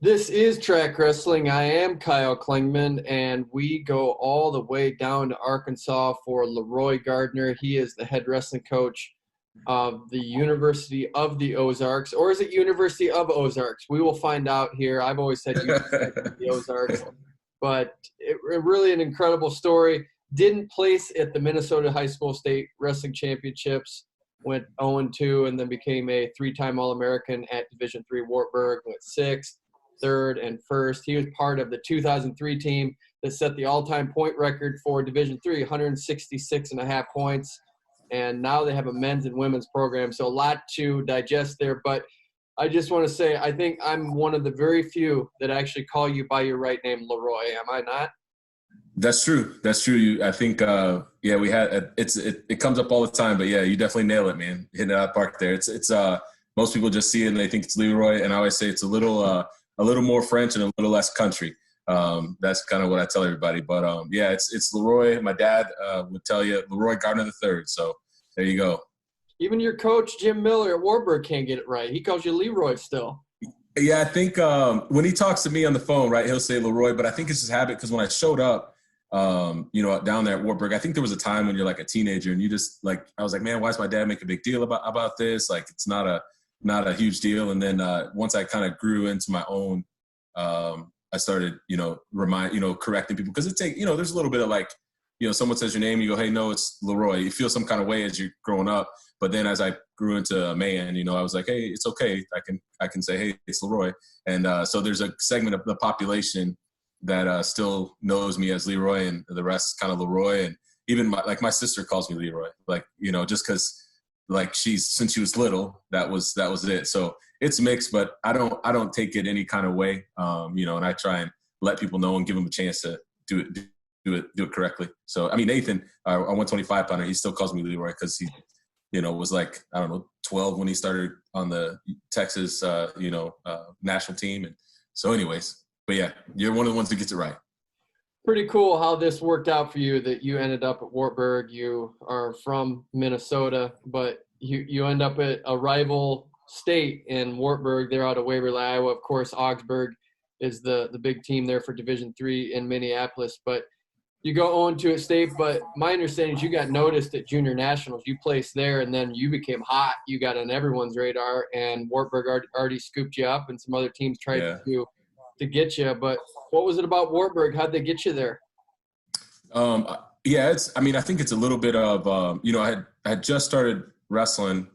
This is Track Wrestling. I am Kyle Klingman, and we go all the way down to Arkansas for LeRoy Gardner. He is the head wrestling coach of the University of the Ozarks, or is it University of Ozarks? We will find out here. I've always said University of the Ozarks, but really an incredible story. Didn't place at the Minnesota High School State Wrestling Championships, went 0-2, and then became a three-time All-American at Division III Wartburg, went 6th. Third and first. He was part of the 2003 team that set the all-time point record for Division III, 166.5 points. And now they have a men's and women's program, so a lot to digest there. But I just want to say, I think I'm one of the very few that actually call you by your right name, LeRoy. Am I not? That's true. That's true. I think, we had it comes up all the time. But yeah, you definitely nail it, man. Hitting it out of the park there. It's most people just see it and they think it's LeRoy, and I always say it's a little more French and a little less country. That's kind of what I tell everybody. But, it's LeRoy. My dad would tell you LeRoy Gardner III. So there you go. Even your coach, Jim Miller at Wartburg, can't get it right. He calls you LeRoy still. Yeah, I think when he talks to me on the phone, right, he'll say LeRoy. But I think it's his habit because when I showed up, down there at Wartburg, I think there was a time when you're like a teenager and you just like – I was like, man, why does my dad make a big deal about this? Like it's not a huge deal. And then once I kind of grew into my own, I started, correcting people because there's a little bit of like, someone says your name, you go, hey, no, it's LeRoy. You feel some kind of way as you're growing up. But then as I grew into a man, I was like, hey, it's okay. I can say, hey, it's LeRoy. And so there's a segment of the population that still knows me as LeRoy, and the rest kind of LeRoy. And even my sister calls me LeRoy, just because like since she was little, that was it. So it's mixed, but I don't take it any kind of way. And I try and let people know and give them a chance to do it correctly. So, I mean, Nathan, our 125 pounder, he still calls me LeRoy because he, was like, I don't know, 12 when he started on the Texas, national team. And so anyways, but yeah, you're one of the ones that gets it right. Pretty cool how this worked out for you, that you ended up at Wartburg. You are from Minnesota, but you end up at a rival state in Wartburg. They're out of Waverly, Iowa. Of course, Augsburg is the big team there for Division III in Minneapolis. But you go 0-2 at state, but my understanding is you got noticed at Junior Nationals. You placed there, and then you became hot. You got on everyone's radar, and Wartburg already scooped you up, and some other teams tried to get you. But what was it about Wartburg? How'd they get you there? I think it's a little bit of, I had just started wrestling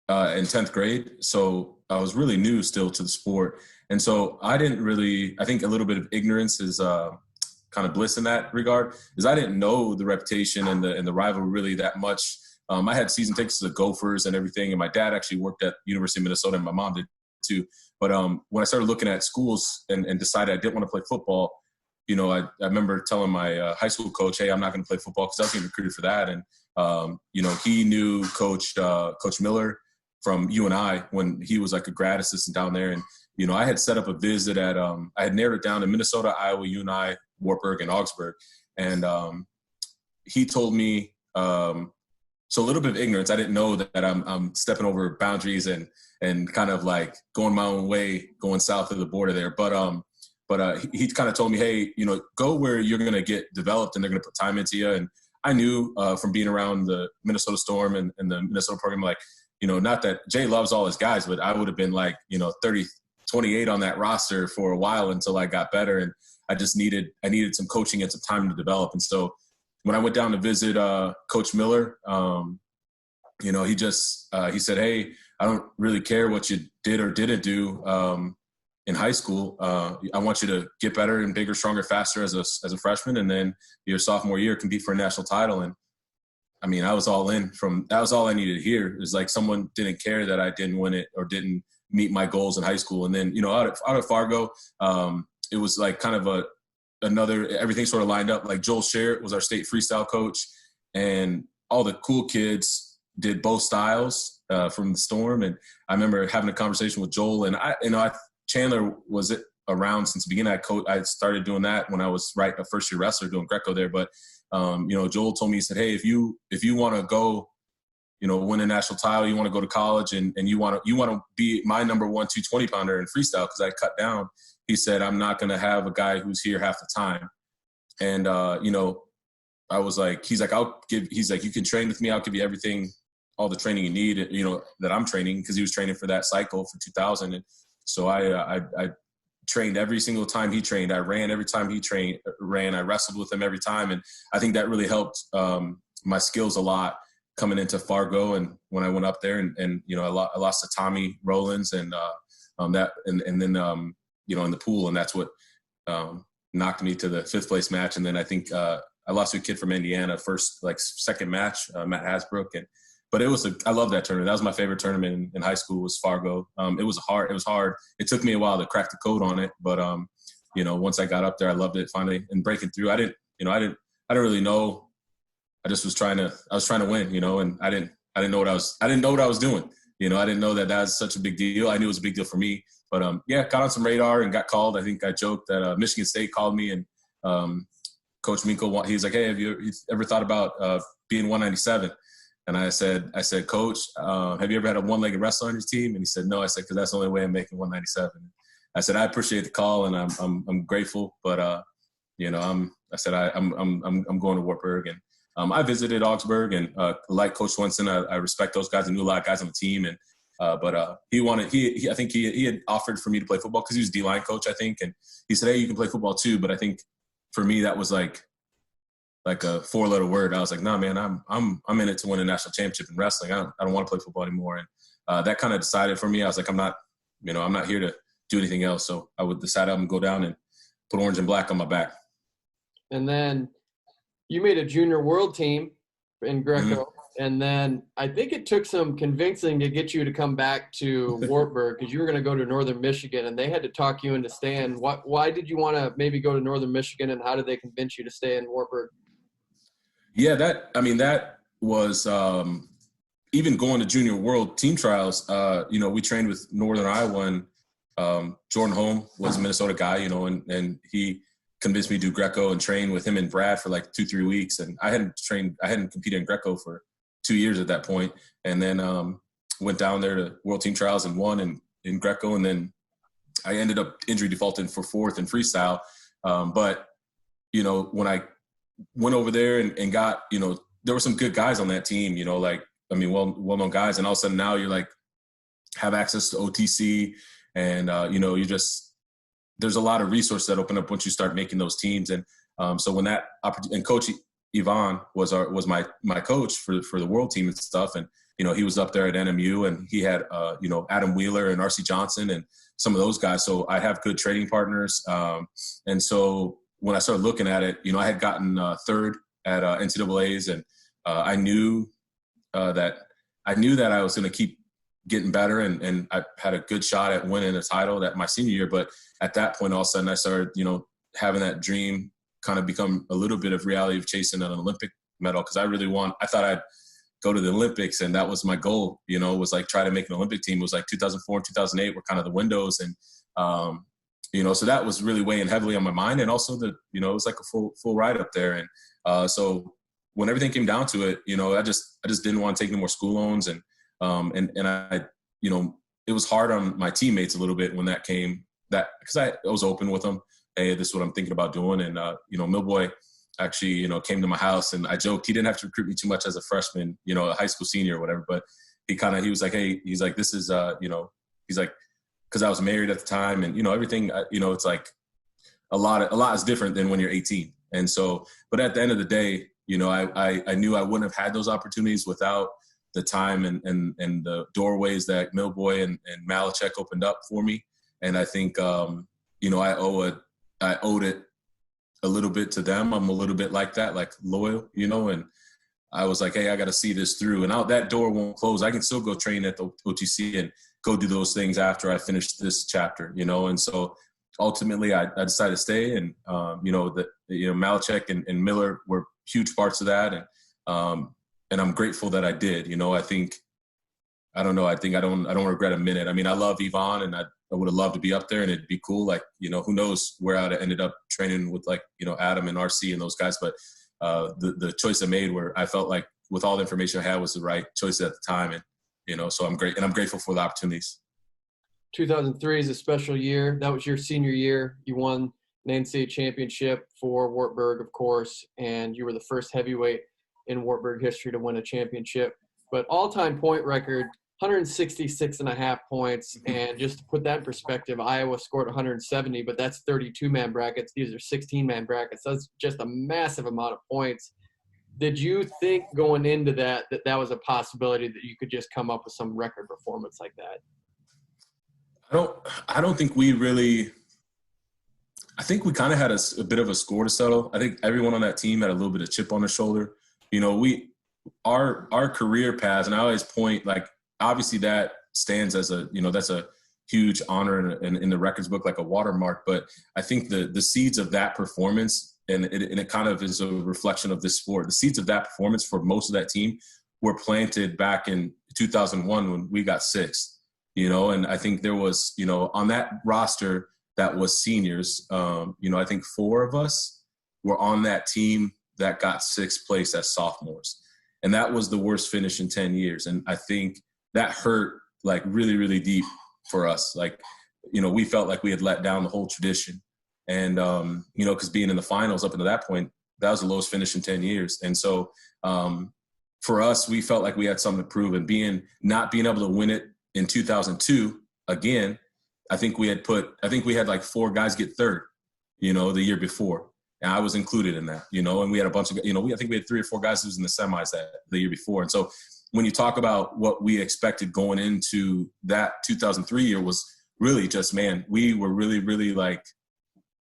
in 10th grade. So I was really new still to the sport. And so I didn't really, I think a little bit of ignorance is kind of bliss in that regard, is I didn't know the reputation and the rivalry really that much. I had season tickets to the Gophers and everything. And my dad actually worked at University of Minnesota, and my mom did too. But when I started looking at schools and decided I didn't want to play football, I remember telling my high school coach, hey, I'm not going to play football because I was getting recruited for that. And, he knew Coach Miller from UNI when he was like a grad assistant down there. And, I had set up a visit at I had narrowed it down to Minnesota, Iowa, UNI, Wartburg, and Augsburg. And he told me, so a little bit of ignorance. I didn't know that I'm stepping over boundaries and kind of like going my own way, going south of the border there. But he kind of told me, hey, go where you're going to get developed and they're going to put time into you. And I knew from being around the Minnesota Storm and the Minnesota program, like, not that Jay loves all his guys, but I would have been like, 28 on that roster for a while until I got better. And I needed some coaching and some time to develop. And so when I went down to visit Coach Miller, he said, hey, I don't really care what you did or didn't do in high school. I want you to get better and bigger, stronger, faster as a freshman. And then your sophomore year, compete for a national title. And I mean, I was all in that was all I needed to hear. It was like someone didn't care that I didn't win it or didn't meet my goals in high school. And then, out at Fargo, it was like kind of everything sort of lined up. Like Joel Sherritt was our state freestyle coach, and all the cool kids did both styles from the Storm. And I remember having a conversation with Joel, and Chandler was around since the beginning. I started doing that when I was a first year wrestler doing Greco there. But Joel told me, he said, hey, if you want to go win a national title, you want to go to college, and you want to be my number one 220 pounder in freestyle because I cut down. He said, I'm not going to have a guy who's here half the time. And, I was like, he's like, you can train with me. I'll give you everything, all the training you need, that I'm training, because he was training for that cycle for 2000. And so I trained every single time he trained. I ran every time he ran. I wrestled with him every time. And I think that really helped my skills a lot coming into Fargo. And when I went up there and I lost to Tommy Rollins and then in the pool. And that's what knocked me to the 5th place match. And then I think I lost to a kid from Indiana second match, Matt Hasbrook. But I love that tournament. That was my favorite tournament in high school, was Fargo. It was hard. It took me a while to crack the code on it. But, once I got up there, I loved it finally. And breaking through, I didn't really know. I just was trying to win, and I didn't know what I was doing. I didn't know that was such a big deal. I knew it was a big deal for me. But, got on some radar and got called. I think I joked that Michigan State called me, and Coach Minko, he was like, hey, have you ever thought about being 197? And I said, Coach, have you ever had a one-legged wrestler on your team? And he said, no. I said, because that's the only way I'm making 197. I said, I appreciate the call, and I'm grateful, but I'm going to Wartburg, and I visited Augsburg, and like Coach Swenson, I respect those guys. I knew a lot of guys on the team, and but I think he had offered for me to play football because he was D-line coach, I think, and he said, hey, you can play football too. But I think for me that was like a 4-letter word. I was like, no, man, I'm in it to win a national championship in wrestling. I don't want to play football anymore. And that kind of decided for me. I was like, I'm not here to do anything else. So I would decide I'm gonna go down and put orange and black on my back. And then you made a junior world team in Greco. Mm-hmm. And then I think it took some convincing to get you to come back to Wartburg, because you were going to go to Northern Michigan, and they had to talk you into staying. Why did you want to maybe go to Northern Michigan, and how did they convince you to stay in Wartburg? Yeah, that was even going to Junior World team trials. We trained with Northern Iowa, and Jordan Holm was a Minnesota guy, and he convinced me to do Greco and train with him and Brad for like 2-3 weeks. And I hadn't competed in Greco for 2 years at that point. And then went down there to World Team Trials and won in Greco. And then I ended up injury defaulting for 4th in freestyle. But when I went over there and got, there were some good guys on that team, well-known guys. And all of a sudden now you're like, have access to OTC, and, there's a lot of resources that open up once you start making those teams. And so when that opportunity, and Coach Yvonne was my coach for the world team and stuff. And, he was up there at NMU, and he had, Adam Wheeler and RC Johnson and some of those guys. So I have good trading partners. And so when I started looking at it, I had gotten 3rd at NCAAs, and I knew that I was going to keep getting better, and I had a good shot at winning a title that my senior year. But at that point, all of a sudden I started, having that dream kind of become a little bit of reality of chasing an Olympic medal. Cause I thought I'd go to the Olympics, and that was my goal, was like try to make an Olympic team. It was like 2004 and 2008 were kind of the windows. And, so that was really weighing heavily on my mind. And also it was like a full ride up there. And so when everything came down to it, I just didn't want to take any more school loans. And I, it was hard on my teammates a little bit when that came, because I was open with them. Hey, this is what I'm thinking about doing. And, Millboy actually, came to my house, and I joked he didn't have to recruit me too much as a freshman, a high school senior or whatever. But he was like, hey, he's like, this is, he's like, because I was married at the time, and, everything, it's like a lot is different than when you're 18. And so, but at the end of the day, I knew I wouldn't have had those opportunities without the time and the doorways that Millboy and Malachek opened up for me. And I think, I owed it a little bit to them. I'm a little bit like that, like loyal, and I was like, hey, I got to see this through, and that door won't close. I can still go train at the OTC and go do those things after I finish this chapter, and so ultimately I decided to stay. And, Malachek and Miller were huge parts of that. And I'm grateful that I did. I don't regret a minute. I mean, I love Yvonne, and I would have loved to be up there, and it'd be cool. Like, who knows where I'd have ended up training with, like, Adam and RC and those guys. But the choice I made, where I felt like with all the information I had was the right choice at the time. And, so I'm grateful for the opportunities. 2003 is a special year. That was your senior year. You won an NCAA championship for Wartburg, of course, and you were the first heavyweight in Wartburg history to win a championship. But all-time point record, 166.5 points. And just to put that in perspective, Iowa scored 170, but that's 32-man brackets. These are 16-man brackets. That's just a massive amount of points. Did you think going into that was a possibility that you could just come up with some record performance like that? I don't think we really – I think we kind of had a bit of a score to settle. I think everyone on that team had a little bit of chip on their shoulder. Our career paths, and I always point, like, obviously that stands as that's a huge honor in the records book, like a watermark. But I think the seeds of that performance, and it kind of is a reflection of this sport, the seeds of that performance for most of that team were planted back in 2001 when we got sixth. And I think there was, on that roster that was seniors, I think 4 of us were on that team that got 6th place as sophomores. And that was the worst finish in 10 years. And I think that hurt, like, really, really deep for us. Like, we felt like we had let down the whole tradition. And, because being in the finals up until that point, that was the lowest finish in 10 years. And so for us, we felt like we had something to prove. And not being able to win it in 2002, again, I think we had like 4 guys get third, the year before. And I was included in that, and we had a bunch of, I think we had 3 or 4 guys who was in the semis the year before. And so when you talk about what we expected going into that 2003 year was really just, man, we were really, really like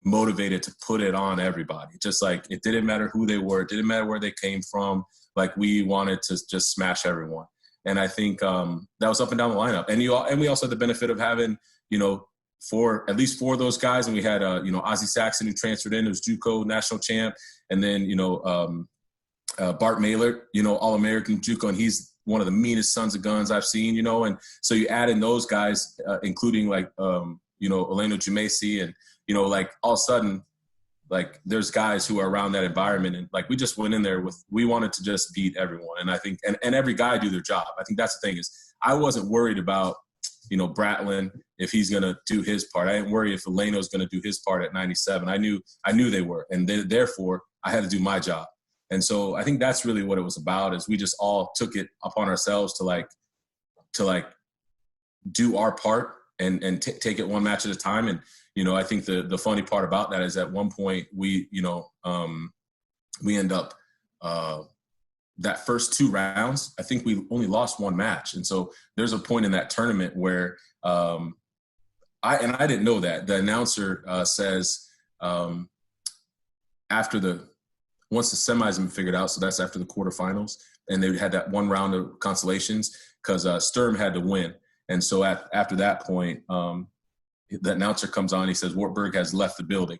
motivated to put it on everybody. Just like, it didn't matter who they were. It didn't matter where they came from. Like, we wanted to just smash everyone. And I think that was up and down the lineup. And we also had the benefit of having, at least 4 of those guys. And we had, Ozzie Saxon, who transferred in, who's JUCO national champ. And then, Bart Maylor, All-American JUCO. And he's one of the meanest sons of guns I've seen, and so you add in those guys, including like, Eleno Jumesi, and, like, all of a sudden, like, there's guys who are around that environment. And like, we just went in there we wanted to just beat everyone. And I think, and every guy do their job. I think that's the thing is I wasn't worried about, Bratlin, if he's going to do his part. I didn't worry if Eleno's going to do his part at 97. I knew they were. And therefore I had to do my job. And so I think that's really what it was about, is we just all took it upon ourselves to do our part and take it one match at a time. And, I think the funny part about that is at one point we end up that first 2 rounds, I think we only lost 1 match. And so there's a point in that tournament where I didn't know that. The announcer says once the semis have been figured out, so that's after the quarterfinals, and they had that 1 round of consolations because Sturm had to win. And so after that point, the announcer comes on. He says Wartburg has left the building,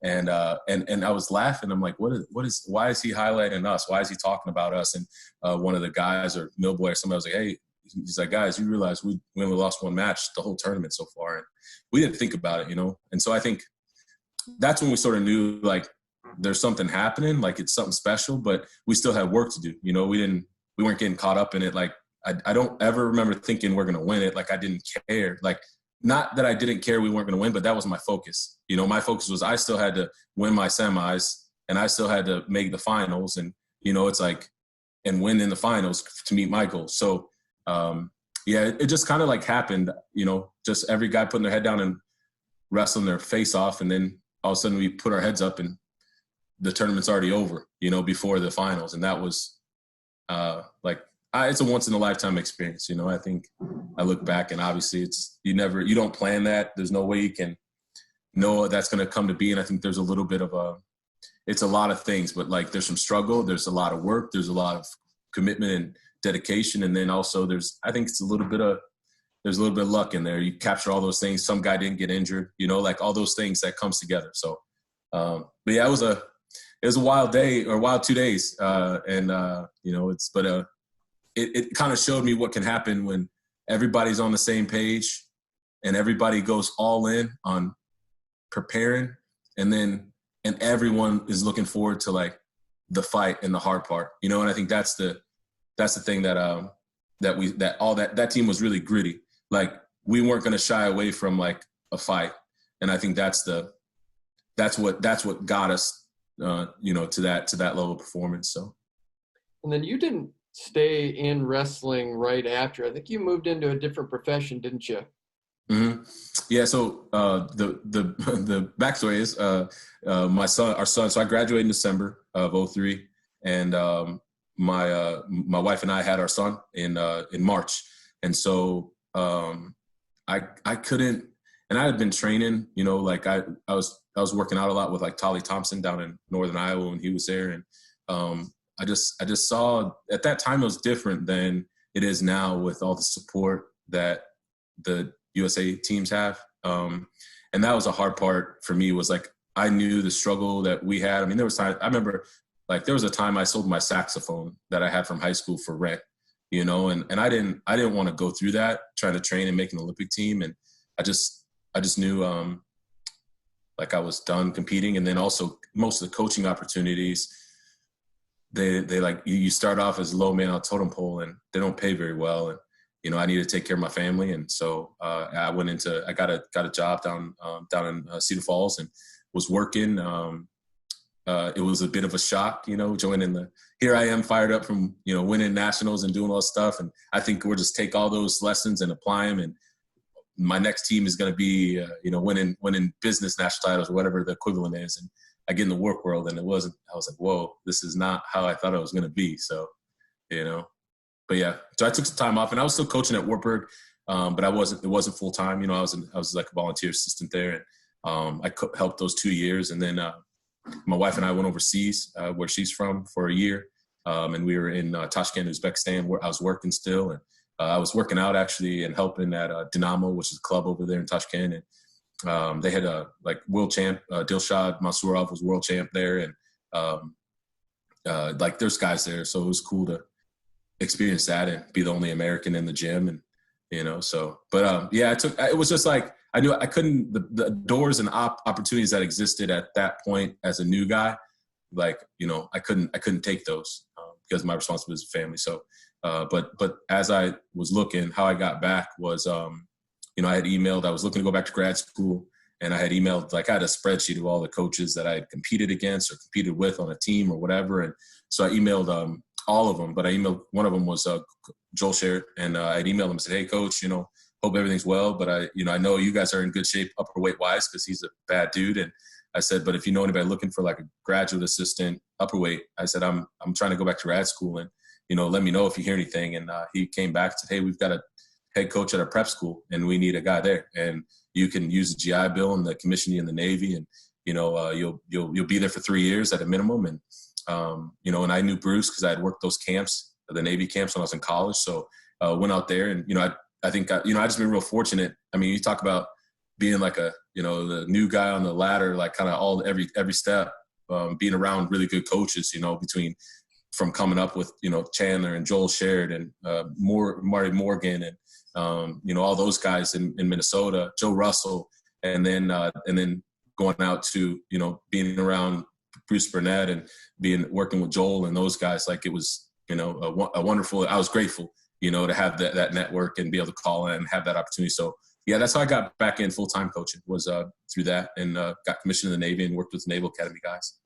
and I was laughing. I'm like, why is he highlighting us? Why is he talking about us? And one of the guys, or Millboy or somebody, was like, hey, he's like, guys, you realize we only lost 1 match the whole tournament so far, and we didn't think about it, And so I think that's when we sort of knew, like, there's something happening, like it's something special, but we still had work to do. We weren't getting caught up in it. Like, I don't ever remember thinking we're going to win it. Like, I didn't care. Like, not that I didn't care we weren't going to win, but that was my focus. My focus was I still had to win my semis, and I still had to make the finals, and, it's like, and win in the finals to meet my goals. So, it just kind of like happened, just every guy putting their head down and wrestling their face off. And then all of a sudden we put our heads up and the tournament's already over, before the finals. And that was it's a once in a lifetime experience. I think I look back, and obviously you don't plan that. There's no way you can know that's going to come to be. And I think there's a little bit of it's a lot of things, but like, there's some struggle, there's a lot of work, there's a lot of commitment and dedication. And then also I think it's a little bit of luck in there. You capture all those things. Some guy didn't get injured, like all those things that comes together. So, but yeah, it was a wild day, or wild 2 days. It kind of showed me what can happen when everybody's on the same page and everybody goes all in on preparing, and everyone is looking forward to, like, the fight and the hard part, and I think that's the that's the thing that team was really gritty. Like, we weren't going to shy away from like a fight. And I think that's what got us, to that level of performance. So. And then you didn't stay in wrestling right after. I think you moved into a different profession, didn't you? Mm-hmm. Yeah. So the backstory is our son. So I graduated in December of 2003, and my wife and I had our son in March, and so I couldn't. And I had been training, like I was working out a lot with like Tolly Thompson down in Northern Iowa when he was there, and I just saw at that time it was different than it is now with all the support that the USA teams have. And that was a hard part for me, was like, I knew the struggle that we had. I mean, there was time, I remember like there was a time I sold my saxophone that I had from high school for rent, and I didn't want to go through that trying to train and make an Olympic team. And I just knew like I was done competing. And then also most of the coaching opportunities, they like you start off as low man on totem pole, and they don't pay very well. And I needed to take care of my family, and so I got a job down in Cedar Falls and was working. It was a bit of a shock, joining here I am fired up from winning nationals and doing all this stuff, and I think we'll just take all those lessons and apply them, and my next team is going to be winning business national titles or whatever the equivalent is. And I get in the work world, and I was like, whoa, this is not how I thought it was going to be. So, but yeah, so I took some time off, and I was still coaching at Wartburg, but it wasn't full time. I was like a volunteer assistant there, and I helped those 2 years. And then my wife and I went overseas, where she's from, for a year. And we were in Tashkent, Uzbekistan, where I was working still. And I was working out actually and helping at Dinamo, which is a club over there in Tashkent. And they had a world champ, Dilshad Mansourov was world champ there, and there's guys there, so it was cool to experience that and be the only American in the gym, and it was just like I knew I couldn't the doors and opportunities that existed at that point as a new guy, I couldn't take those because my responsibility is family. So, but as I was looking, how I got back was. I had emailed, I was looking to go back to grad school, and I had emailed, I had a spreadsheet of all the coaches that I had competed against or competed with on a team or whatever. And so I emailed all of them, but I emailed, one of them was Joel Sherritt, and I emailed him and said, hey coach, hope everything's well, but I know you guys are in good shape upper weight wise, because he's a bad dude. And I said, but if you know anybody looking for like a graduate assistant upper weight, I said, I'm trying to go back to grad school, and, let me know if you hear anything. And he came back and said, hey, we've got a head coach at our prep school, and we need a guy there, and you can use the GI Bill and the commission you in the Navy, and you'll be there for 3 years at a minimum. And and I knew Bruce because I had worked those camps, the Navy camps, when I was in college. So went out there, and I think I just been real fortunate. I mean, you talk about being like the new guy on the ladder, like kind of every step, being around really good coaches, from coming up with Chandler and Joel Sherritt and Marty Morgan and all those guys in Minnesota, Joe Russell, and then going out to being around Bruce Burnett and working with Joel and those guys. Like, it was a wonderful. I was grateful to have that network and be able to call in and have that opportunity. So yeah, that's how I got back in full-time coaching, was through that, and got commissioned in the Navy and worked with Naval Academy guys.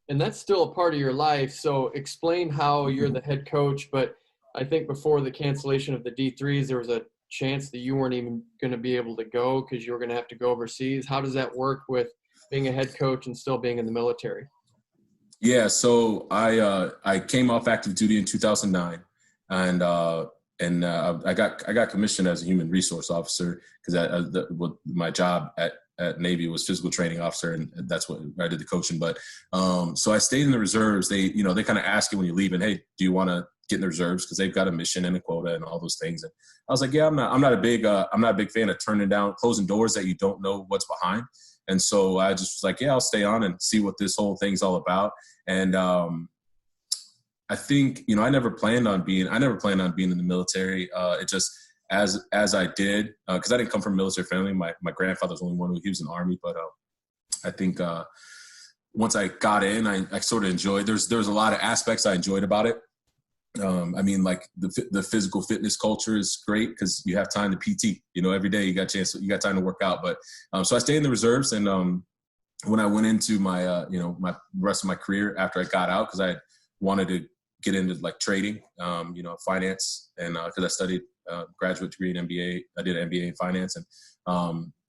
And that's still a part of your life. So explain how you're the head coach, but I think before the cancellation of the D3s, there was a chance that you weren't even going to be able to go because you were going to have to go overseas. How does that work with being a head coach and still being in the military? Yeah, so I came off active duty in 2009, and I got commissioned as a human resource officer because my job at Navy was physical training officer, and that's what I did the coaching. But so I stayed in the reserves. They kind of ask you when you're leaving, hey, do you want to get in the reserves, because they've got a mission and a quota and all those things. And I was like, yeah, I'm not a big fan of closing doors that you don't know what's behind. And so I just was like, yeah, I'll stay on and see what this whole thing's all about. And I think, I never planned on being in the military. It just, as I did, because I didn't come from a military family. My grandfather's only one, he was in the Army, but I think once I got in, I sort of enjoyed, there's a lot of aspects I enjoyed about it. I mean, like the physical fitness culture is great because you have time to PT. Every day you got time to work out. But so I stayed in the reserves, and when I went into my my rest of my career after I got out, because I wanted to get into like trading, finance, and because I studied graduate degree in MBA, I did an MBA in finance, and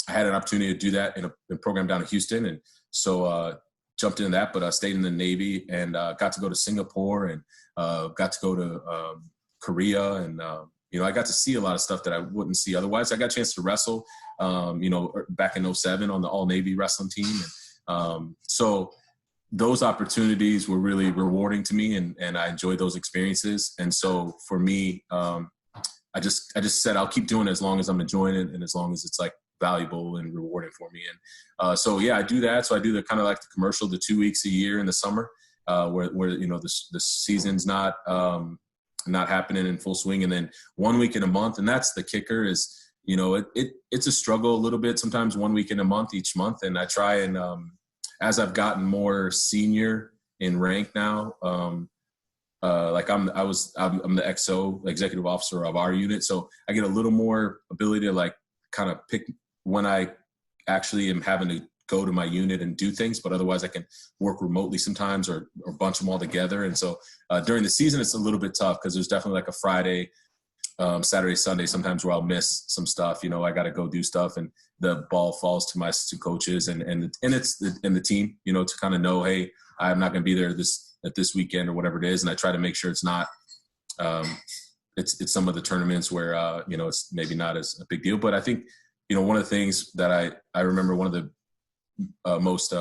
I had an opportunity to do that in a program down in Houston, and so jumped into that. But I stayed in the Navy and got to go to Singapore and got to go to Korea, and I got to see a lot of stuff that I wouldn't see otherwise. I got a chance to wrestle, back in 2007 on the All Navy wrestling team, and so those opportunities were really rewarding to me, and I enjoyed those experiences. And so for me, I just said I'll keep doing it as long as I'm enjoying it and as long as it's like valuable and rewarding for me. And so yeah, I do that. So I do the kind of like the commercial, the 2 weeks a year in the summer, where the season's not happening in full swing, and then 1 week in a month. And that's the kicker is, it's a struggle a little bit sometimes, 1 week in a month each month. And I try and as I've gotten more senior in rank now, like I'm the XO, executive officer of our unit. So I get a little more ability to like kind of pick when I actually am having to go to my unit and do things, but otherwise I can work remotely sometimes or bunch them all together. And so during the season, it's a little bit tough because there's definitely like a Friday, Saturday, Sunday, sometimes where I'll miss some stuff. I got to go do stuff, and the ball falls to my assistant coaches and it's the team, to kind of know, hey, I'm not going to be there this weekend or whatever it is. And I try to make sure it's not, it's some of the tournaments where, it's maybe not as a big deal. But I think, one of the things that I remember, one of the most,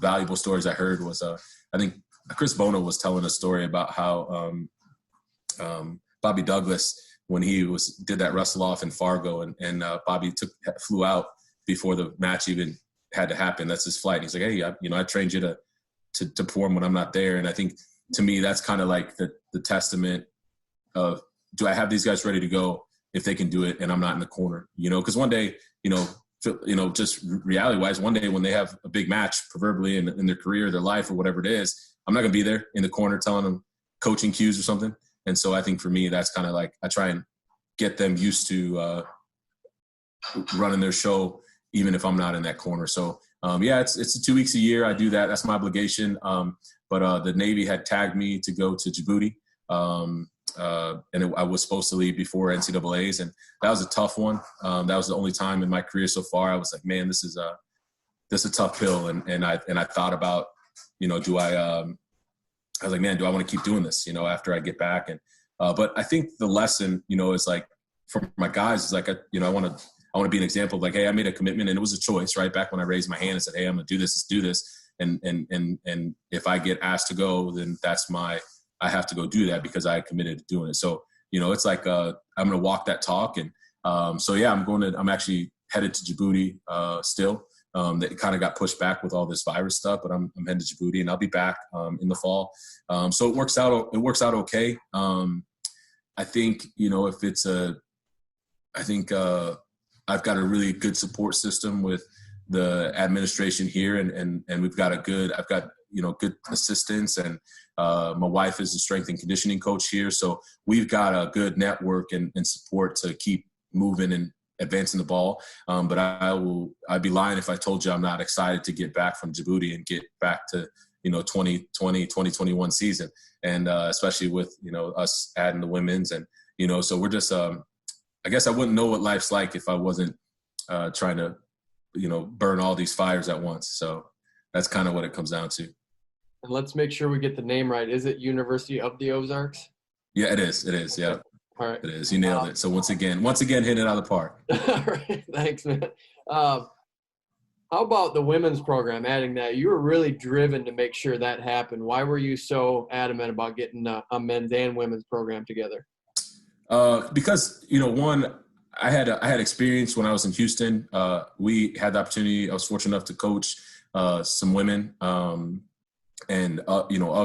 valuable stories I heard was, I think Chris Bono was telling a story about how Bobby Douglas, when he did that wrestle off in Fargo, and Bobby flew out before the match even had to happen. That's his flight. He's like, hey, I trained you to perform when I'm not there. And I think to me, that's kind of like the testament of, do I have these guys ready to go if they can do it and I'm not in the corner, because one day, just reality wise, one day when they have a big match, proverbially in their career, their life, or whatever it is, I'm not going to be there in the corner telling them coaching cues or something. And so I think for me, that's kind of like, I try and get them used to running their show, even if I'm not in that corner. So it's 2 weeks a year. I do that. That's my obligation. But the Navy had tagged me to go to Djibouti. I was supposed to leave before NCAAs, and that was a tough one. That was the only time in my career so far I was like, man, this is a tough pill. And I thought about, I was like, man, do I want to keep doing this, after I get back? And but I think the lesson, is like, for my guys, is like, I want to be an example of like, hey, I made a commitment, and it was a choice, right? Back when I raised my hand and said, hey, I'm going to do this, let's do this. And if I get asked to go, then I have to go do that because I committed to doing it. So, it's like, I'm going to walk that talk. And I'm actually headed to Djibouti still. That kind of got pushed back with all this virus stuff, but I'm heading to Djibouti, and I'll be back in the fall. So it works out okay. I think, I've got a really good support system with the administration here, and we've got I've got good assistance, and my wife is a strength and conditioning coach here. So we've got a good network and support to keep moving and advancing the ball. But I'd be lying if I told you I'm not excited to get back from Djibouti and get back to, 2020, 2021 season. And especially with, us adding the women's, and, so we're just, I guess I wouldn't know what life's like if I wasn't trying to, burn all these fires at once. So that's kind of what it comes down to. And let's make sure we get the name right. Is it University of the Ozarks? Yeah, it is. It is. Yeah. All right. It is. You nailed it. So once again, hit it out of the park. All right. Thanks, man. How about the women's program, adding that? You were really driven to make sure that happened. Why were you so adamant about getting a men's and women's program together? Because, one, I had experience when I was in Houston. We had the opportunity. I was fortunate enough to coach some women. Of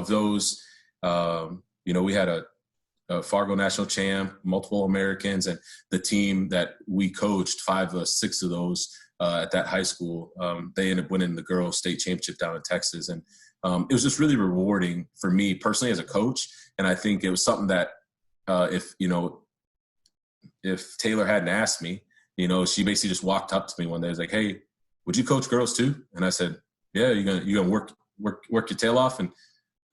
those, we had a Fargo national champ, multiple Americans, and the team that we coached, 6 of those at that high school, they ended up winning the girls' state championship down in Texas. And it was just really rewarding for me personally as a coach. And I think it was something that if Taylor hadn't asked me, she basically just walked up to me one day. Was like, "Hey, would you coach girls too?" And I said, "Yeah, you're gonna work your tail off and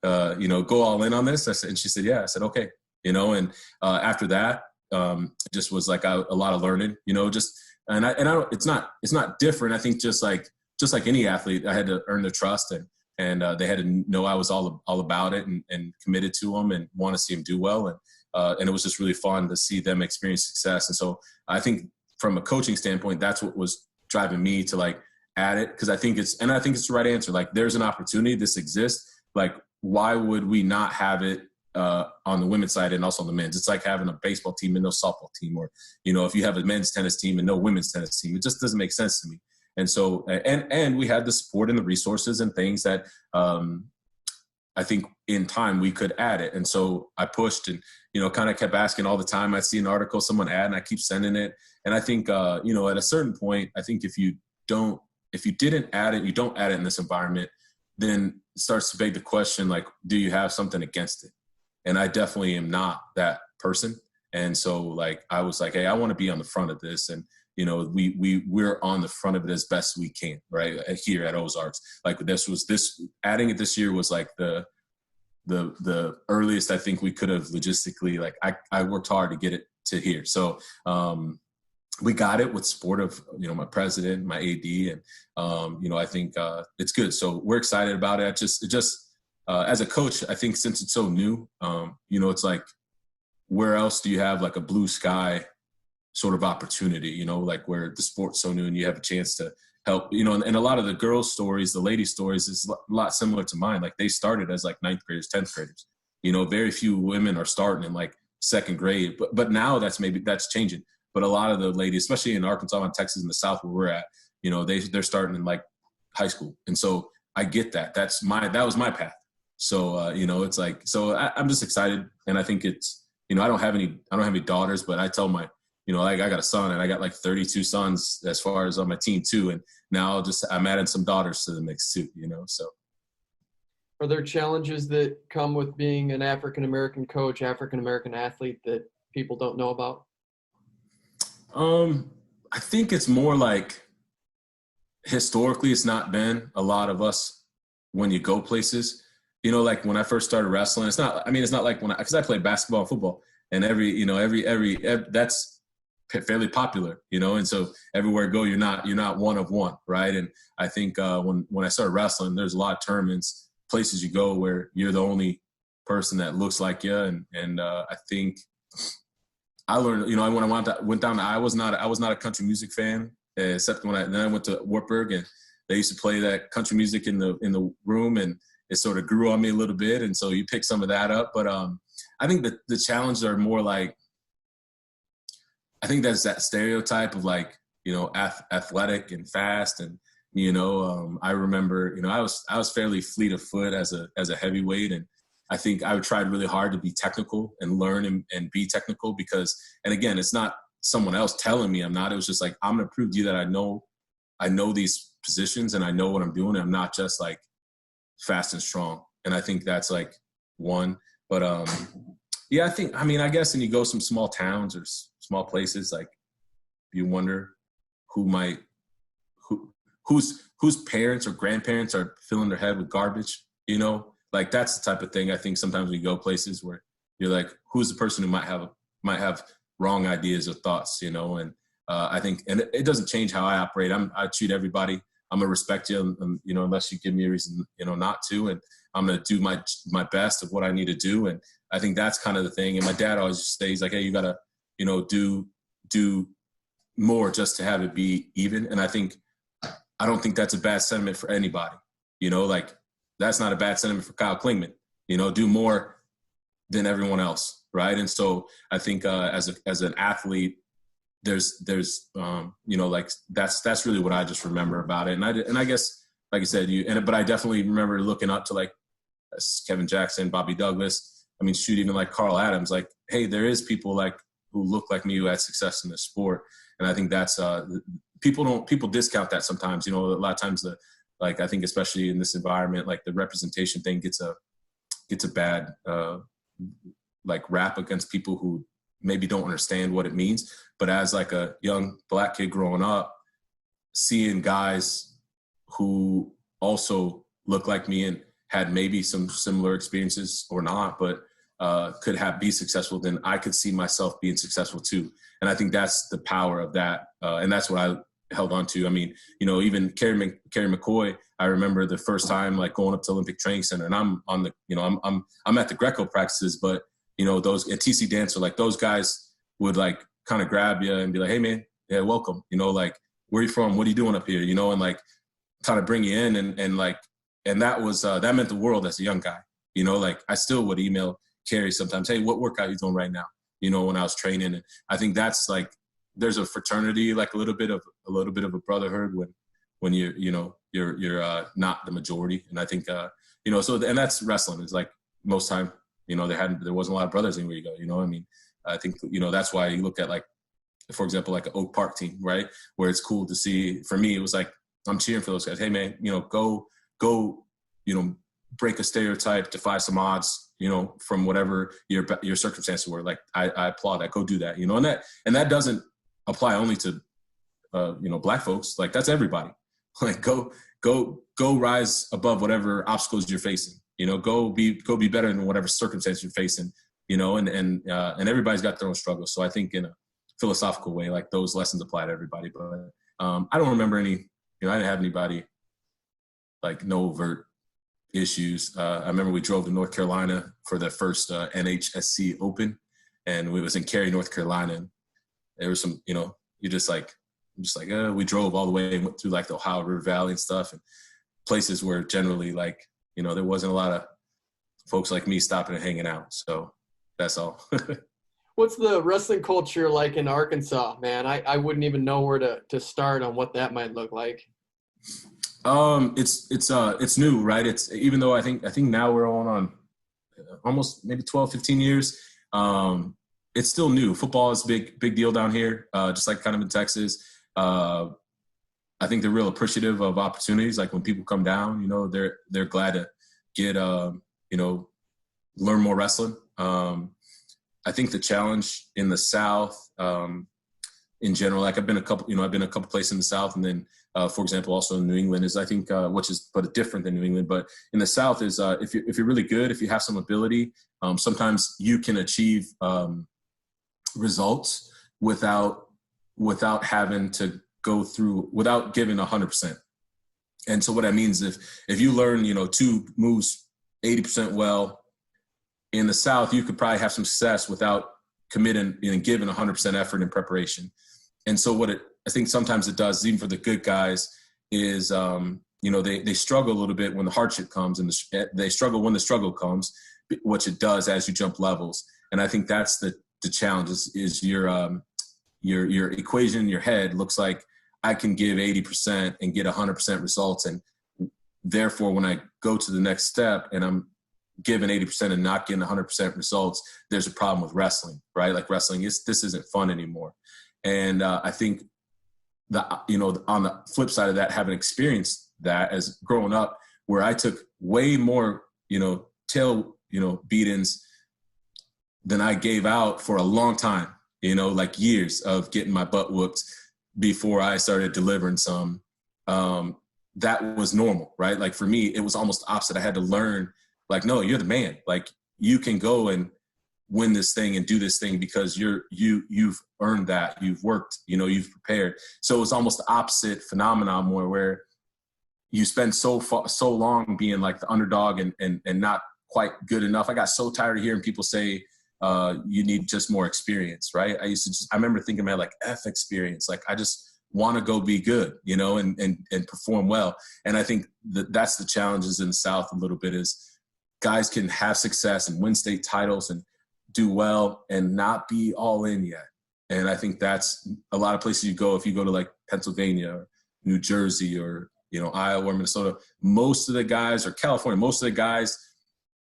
go all in on this." And she said, "Yeah." I said, "Okay." And after that, it just was like a lot of learning. It's not different. I think just like any athlete, I had to earn their trust and they had to know I was all about it and committed to them and want to see them do well. And it was just really fun to see them experience success. And so I think from a coaching standpoint, that's what was driving me to like add it. Cause I think it's the right answer. Like there's an opportunity, this exists. Like, why would we not have it on the women's side and also on the men's? It's like having a baseball team and no softball team, or, if you have a men's tennis team and no women's tennis team, it just doesn't make sense to me. And so, and we had the support and the resources and things that I think in time we could add it. And so I pushed and, kind of kept asking all the time. I'd see an article, someone add, and I keep sending it. And I think, at a certain point, I think if you didn't add it, you don't add it in this environment, then it starts to beg the question, like, do you have something against it? And I definitely am not that person. And so like, I was like, hey, I want to be on the front of this. And, we're on the front of it as best we can, right? Here at Ozarks. Like adding it this year was like the earliest I think we could have logistically, like I worked hard to get it to here. So we got it with support of, my president, my AD, and, I think it's good. So we're excited about it. As a coach, I think since it's so new, it's like, where else do you have like a blue sky sort of opportunity, like where the sport's so new and you have a chance to help, and a lot of the girls' stories, the ladies' stories is a lot similar to mine. Like they started as like 9th graders, 10th graders, very few women are starting in like 2nd grade, but now that's changing. But a lot of the ladies, especially in Arkansas and Texas in the South where we're at, they're starting in like high school. And so I get that. That was my path. So, it's like, so I'm just excited. And I think it's, I don't have any daughters, but I tell my, like I got a son and I got like 32 sons as far as on my team too. And now I'm adding some daughters to the mix too, so. Are there challenges that come with being an African-American coach, African-American athlete that people don't know about? I think it's more like historically it's not been a lot of us when you go places, like when I first started wrestling, it's not like because I played basketball and football and every that's fairly popular, and so everywhere I go, you're not one of one, right? And I think when I started wrestling, there's a lot of tournaments, places you go where you're the only person that looks like you, and I think I learned, when I went down to Iowa, I was not a country music fan, except then I went to Wartburg and they used to play that country music in the room, and it sort of grew on me a little bit, and so you pick some of that up. But I think that the challenges are more like, I think that's that stereotype of like, athletic and fast. And, I remember, I was fairly fleet of foot as a heavyweight. And I think I tried really hard to be technical and learn and be technical because, and again, it's not someone else telling me I'm not. It was just like, I'm going to prove to you that I know these positions and I know what I'm doing. And I'm not just like fast and strong. And I think that's like one. But yeah, I guess, and you go some small towns or small places, like you wonder whose parents or grandparents are filling their head with garbage, like that's the type of thing. I think sometimes we go places where you're like, who's the person who might have wrong ideas or thoughts, and I think, and it doesn't change how I operate. I treat everybody. I'm gonna respect you, unless you give me a reason, not to, and I'm gonna do my best of what I need to do. And I think that's kind of the thing. And my dad always stays like, hey, you gotta, do more just to have it be even. And I don't think that's a bad sentiment for anybody, like that's not a bad sentiment for Kyle Klingman, do more than everyone else. Right. And so I think as an athlete, there's like that's really what I just remember about it. And I guess, like I said, but I definitely remember looking up to like Kevin Jackson, Bobby Douglas. I mean, shoot, even like Carl Adams, like, hey, there is people like who look like me who had success in the sport. And I think that's people discount that sometimes, a lot of times Like, I think especially in this environment, like the representation thing gets a bad like rap against people who maybe don't understand what it means. But as like a young Black kid growing up, seeing guys who also look like me and had maybe some similar experiences or not, but could be successful, then I could see myself being successful too. And I think that's the power of that. And that's what I held on to. I mean, even Kerry McCoy, I remember the first time like going up to Olympic Training Center, and I'm on the, I'm at the Greco practices, but those at TC Dancer, like those guys would like kind of grab you and be like, hey man, yeah, welcome, like, where are you from? What are you doing up here? And like kind of bring you in and like, and that was, that meant the world as a young guy, like I still would email Kerry sometimes, hey, what workout are you doing right now? When I was training. And I think that's like, there's a fraternity, like a little bit of a brotherhood when you're not the majority. And I think, so, and that's wrestling. It's like most time, there wasn't a lot of brothers anywhere you go, I mean, I think, that's why you look at like, for example, like an Oak Park team, right? Where it's cool to see, for me, it was like, I'm cheering for those guys. Hey man, go, break a stereotype, defy some odds, from whatever your circumstances were. Like, I applaud that. Go do that, and that doesn't apply only to, Black folks. Like, that's everybody. Like, go rise above whatever obstacles you're facing. Go be better than whatever circumstance you're facing. And everybody's got their own struggles. So I think in a philosophical way, like those lessons apply to everybody. But I don't remember any. I didn't have anybody like no overt issues. I remember we drove to North Carolina for the first NHSC Open, and we was in Cary, North Carolina. And there was some, we drove all the way and went through like the Ohio River Valley and stuff, and places where generally like, there wasn't a lot of folks like me stopping and hanging out. So that's all. What's the wrestling culture like in Arkansas, man? I wouldn't even know where to start on what that might look like. It's new, right? It's, even though I think now we're on almost maybe 12, 15 years. It's still new. Football is big deal down here. Just like kind of in Texas. I think they're real appreciative of opportunities. Like when people come down, they're glad to get, learn more wrestling. I think the challenge in the South, in general, like I've been a couple places in the South, and then, for example, also in New England is, I think, which is but different than New England. But in the South is, if you're really good, if you have some ability, sometimes you can achieve results without having to go through, without giving 100%. And so what that means is if you learn, 2 moves 80% well in the South, you could probably have some success without committing and giving 100% effort in preparation. And so I think sometimes it does, even for the good guys, is, they struggle a little bit when the hardship comes, and they struggle when the struggle comes, which it does as you jump levels. And I think that's the challenge is your equation in your head looks like I can give 80% and get 100% results. And therefore, when I go to the next step and I'm giving 80% and not getting 100% results, there's a problem with wrestling, right? Like wrestling this isn't fun anymore. And I think on the flip side of that, having experienced that as growing up, where I took way more, tail, beatings than I gave out for a long time, like years of getting my butt whooped before I started delivering some, that was normal, right? Like for me, it was almost opposite. I had to learn, like, no, you're the man. Like you can go and win this thing and do this thing because you've earned that. You've worked, you've prepared. So it's almost the opposite phenomenon more where you spend so long being like the underdog and not quite good enough. I got so tired of hearing people say, you need just more experience, right? I remember thinking, man, like F experience. Like I just want to go be good, and perform well. And I think that's the challenges in the South a little bit is guys can have success and win state titles and do well and not be all in yet. And I think that's a lot of places you go. If you go to like Pennsylvania or New Jersey or, Iowa or Minnesota, most of the guys, or California, most of the guys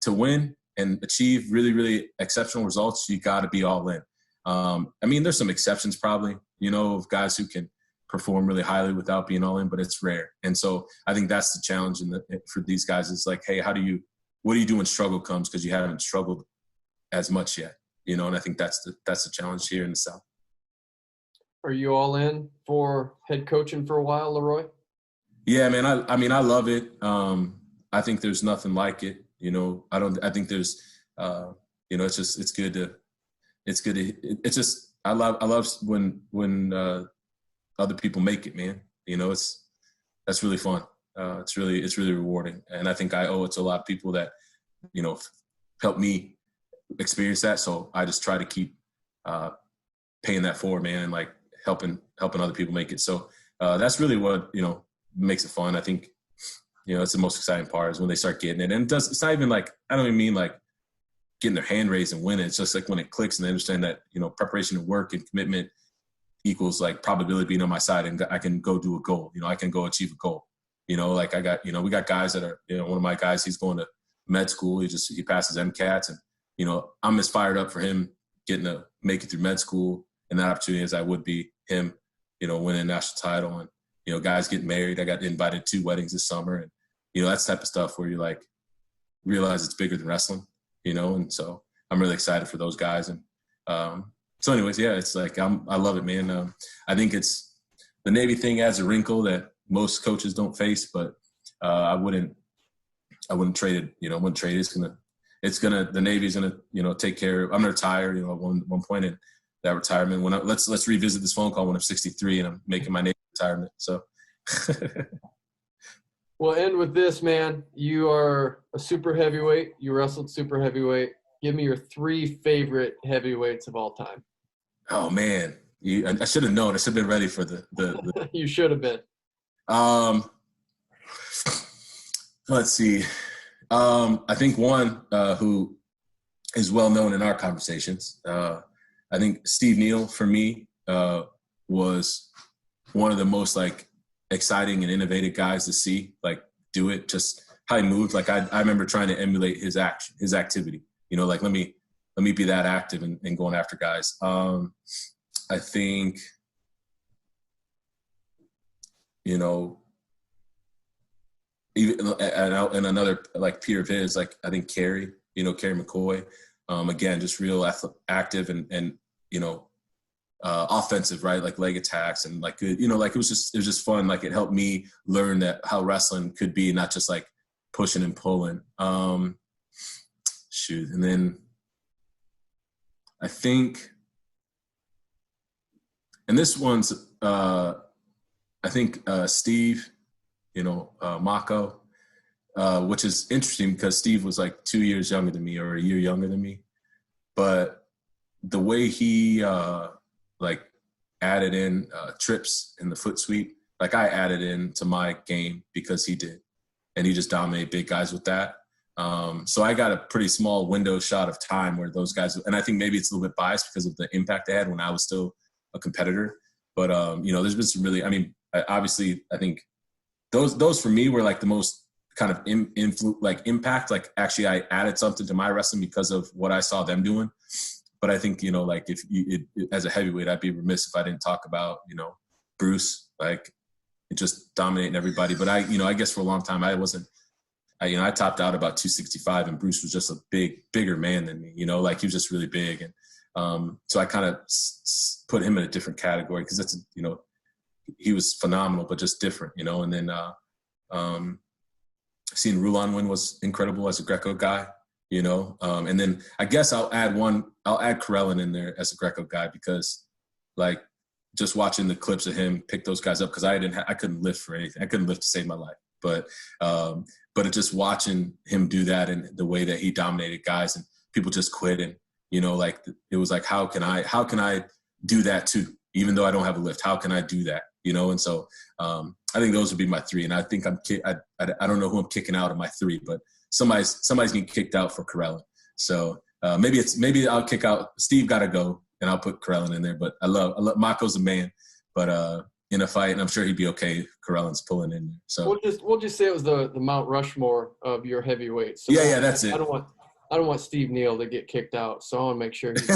to win and achieve really, really exceptional results, you got to be all in. I mean, there's some exceptions probably, of guys who can perform really highly without being all in, but it's rare. And so I think that's the challenge for these guys. It's like, hey, what do you do when struggle comes? Because you haven't struggled as much yet, you know. And I think that's the challenge here in the South. Are you all in for head coaching for a while, LeRoy? Yeah, man. I mean, I love it. I think there's nothing like it. You know, I think there's, you know, it's good. I love when other people make it, man. You know, that's really fun. It's really rewarding. And I think I owe it to a lot of people that, you know, helped me experience that. So I just try to keep paying that forward, man, and like helping other people make it. So that's really what, you know, makes it fun. I think, you know, it's the most exciting part is when they start getting it. And it's not even like, I don't even mean like getting their hand raised and winning. It's just like when it clicks and they understand that, you know, preparation and work and commitment equals like probability being on my side, and I can go do a goal. You know, I can go achieve a goal. You know, like we got guys that are, you know, one of my guys, he's going to med school. He passes MCATs, and, you know, I'm as fired up for him getting to make it through med school and that opportunity as I would be him, you know, winning a national title. And, you know, guys getting married. I got invited to 2 weddings this summer, and, you know, that's the type of stuff where you like realize it's bigger than wrestling, you know. And so I'm really excited for those guys. And so anyways, yeah, it's like I love it, man. I think it's the Navy thing adds a wrinkle that most coaches don't face, but I wouldn't trade it. You know, wouldn't trade it. The Navy's gonna, you know, take care. I'm gonna retire, you know, at one point in that retirement. Let's revisit this phone call when I'm 63 and I'm making my Navy retirement. So We'll end with this, man. You are a super heavyweight. You wrestled super heavyweight. Give me your 3 favorite heavyweights of all time. Oh man, I should have known. I should have been ready for the You should have been. Let's see. I think one who is well known in our conversations. I think Steve Neal for me was one of the most like exciting and innovative guys to see like do it. Just how he moved. Like I remember trying to emulate his activity. You know, like let me be that active and going after guys. I think, you know, even and another like peer of his, like I think Kerry McCoy, again, just real active and you know, offensive, right? Like leg attacks and like good, you know, like it was just fun. Like it helped me learn that how wrestling could be, not just like pushing and pulling. And then I think, and this one's I think Steve, you know, Mako, which is interesting because Steve was like 2 years younger than me or a year younger than me. But the way he like added in trips in the foot sweep, like I added into my game because he did. And he just dominated big guys with that. So I got a pretty small window shot of time where those guys, and I think maybe it's a little bit biased because of the impact they had when I was still a competitor. But, you know, there's been some really, I mean, obviously I think those for me were like the most kind of impact. Like actually I added something to my wrestling because of what I saw them doing. But I think, you know, like as a heavyweight, I'd be remiss if I didn't talk about, you know, Bruce, like just dominating everybody. But I guess for a long time I topped out about 265 and Bruce was just a bigger man than me, you know, like he was just really big. And so I kind of put him in a different category because that's, you know, he was phenomenal, but just different, you know. And then seeing Rulon win was incredible as a Greco guy, you know. And then I guess I'll add Karelin in there as a Greco guy because like just watching the clips of him pick those guys up because I couldn't lift for anything. I couldn't lift to save my life. But just watching him do that and the way that he dominated guys and people just quit and, you know, like it was like, how can I do that too? Even though I don't have a lift, how can I do that? You know? And so I think those would be my 3. And I think I don't know who I'm kicking out of my 3, but somebody's getting kicked out for Karelin. So maybe I'll kick out Steve, gotta go, and I'll put Karelin in there. But I love Mako's a man, but in a fight, and I'm sure he'd be okay if Karelin's pulling in there. So we'll just say it was the Mount Rushmore of your heavyweights. So yeah, that's it. I don't want Steve Neal to get kicked out, so I want to make sure he's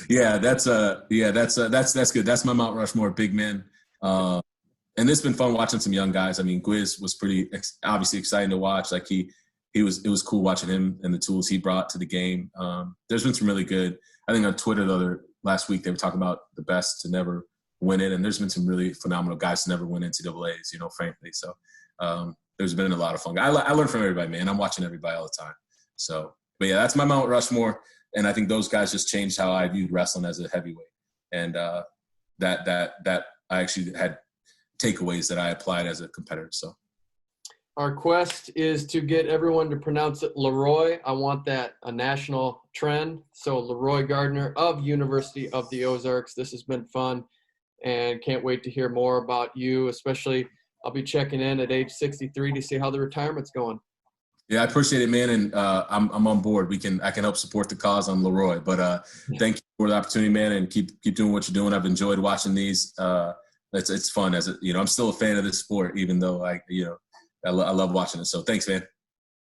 yeah, that's good. That's my Mount Rushmore, big men And it's been fun watching some young guys. I mean, Gwiz was obviously exciting to watch. Like it was cool watching him and the tools he brought to the game. There's been some really good, I think on Twitter last week, they were talking about the best to never win it. And there's been some really phenomenal guys to never win NCAAs, frankly. So there's been a lot of fun. I learn from everybody, man. I'm watching everybody all the time. So, but yeah, that's my Mount Rushmore. And I think those guys just changed how I viewed wrestling as a heavyweight. And that I actually had takeaways that I applied as a competitor. So our quest is to get everyone to pronounce it LeRoy. I want that a national trend. So LeRoy Gardner of University of the Ozarks. This has been fun and can't wait to hear more about you, especially I'll be checking in at age 63 to see how the retirement's going. Yeah, I appreciate it, man. And I'm on board. I can help support the cause on LeRoy, but thank you for the opportunity, man. And keep doing what you're doing. I've enjoyed watching these. It's fun I'm still a fan of this sport, even though I love watching it. So thanks, man.